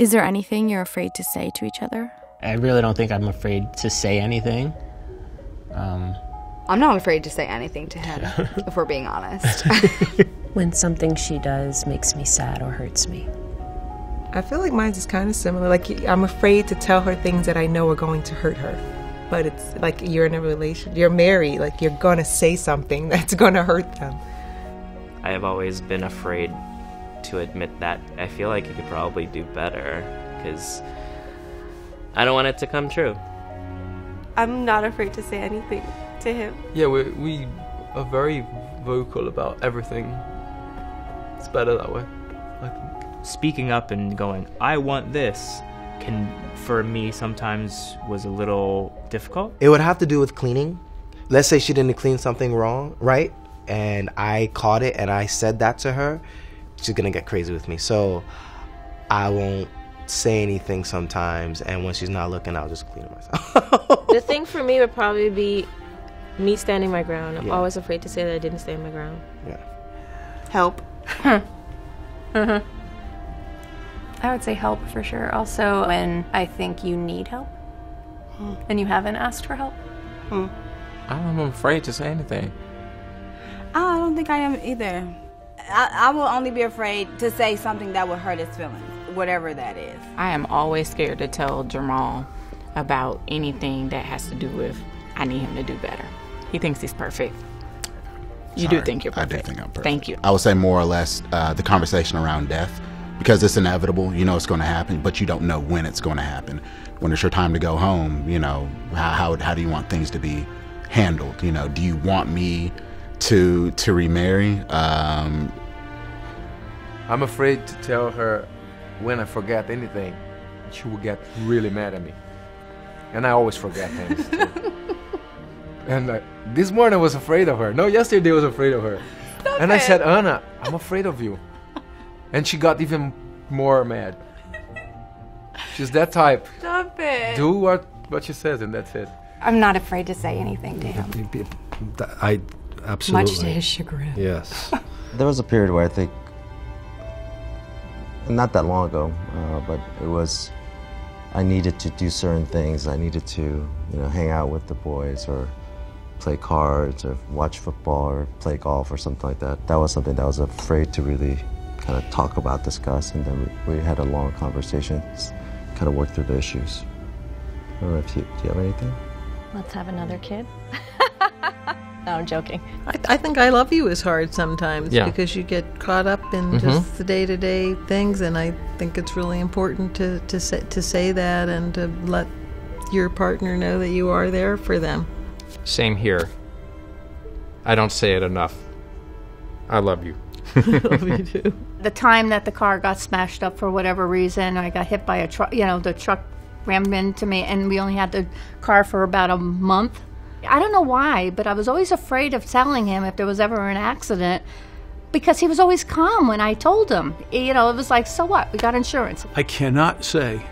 Is there anything you're afraid to say to each other? I really don't think I'm afraid to say anything. I'm not afraid to say anything to him, if we're being honest. When something she does makes me sad or hurts me. I feel like mine is kind of similar. Like, I'm afraid to tell her things that I know are going to hurt her. But it's like you're in a relationship, you're married, like you're going to say something that's going to hurt them. I have always been afraid to admit that. I feel like you could probably do better because I don't want it to come true. I'm not afraid to say anything to him. Yeah, we are very vocal about everything. It's better that way, I think. Speaking up and going, I want this, can, for me, sometimes was a little difficult. It would have to do with cleaning. Let's say she didn't clean something wrong, right? And I caught it and I said that to her, she's gonna get crazy with me. So I won't say anything sometimes, and when she's not looking, I'll just clean it myself. The thing for me would probably be me standing my ground. I'm always afraid to say that I didn't stand my ground. Yeah. Help. I would say help for sure. Also, when I think you need help and you haven't asked for help. I'm afraid to say anything. I don't think I am either. I will only be afraid to say something that would hurt his feelings, whatever that is. I am always scared to tell Jamal about anything that has to do with I need him to do better. He thinks he's perfect. You do think you're perfect. I do think I'm perfect. Thank you. I would say more or less the conversation around death, because it's inevitable. You know it's going to happen, but you don't know when it's going to happen. When it's your time to go home, you know, how do you want things to be handled? You know, do you want me to remarry? I'm afraid to tell her when I forget anything. She will get really mad at me. And I always forget things too. And this morning I was afraid of her. No, yesterday I was afraid of her. I said, Anna, I'm afraid of you. And she got even more mad. She's that type. Stop it. Do what she says and that's it. I'm not afraid to say anything to him. I absolutely. Much to his chagrin. Yes. There was a period where I think, not that long ago, but it was, I needed to do certain things. I needed to, hang out with the boys or play cards or watch football or play golf or something like that. That was something that I was afraid to really kind of talk about, discuss, and then we had a long conversation, kind of work through the issues. I don't know if do you have anything? Let's have another kid. No, I'm joking. I think I love you is hard sometimes because you get caught up in just the day-to-day things, and I think it's really important to say that and to let your partner know that you are there for them. Same here. I don't say it enough. I love you. I love you too. The time that the car got smashed up for whatever reason, I got hit by a truck, the truck rammed into me, and we only had the car for about a month. I don't know why, but I was always afraid of telling him if there was ever an accident, because he was always calm when I told him. It was like, so what? We got insurance. I cannot say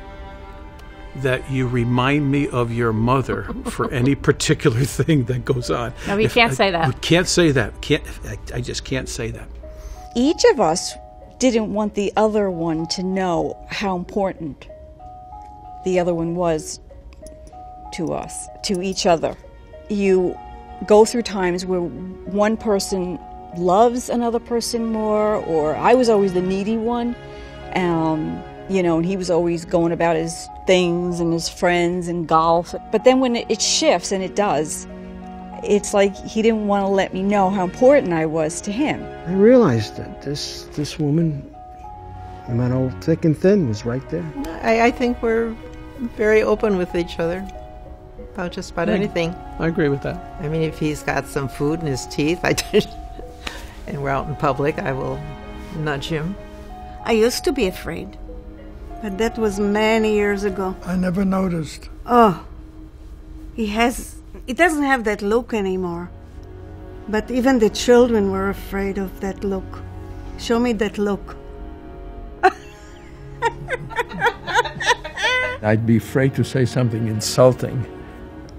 that you remind me of your mother for any particular thing that goes on. No, you can't say that. We can't say that. I just can't say that. Each of us didn't want the other one to know how important the other one was to us, to each other. You go through times where one person loves another person more, or I was always the needy one, and he was always going about his things and his friends and golf. But then when it shifts, and it does, it's like he didn't want to let me know how important I was to him. I realized that this woman, no matter thick and thin, was right there. I think we're very open with each other about just about anything. I agree with that. I mean, if he's got some food in his teeth, and we're out in public, I will nudge him. I used to be afraid, but that was many years ago. I never noticed. Oh, he doesn't have that look anymore. But even the children were afraid of that look. Show me that look. I'd be afraid to say something insulting,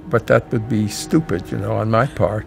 but that would be stupid, on my part.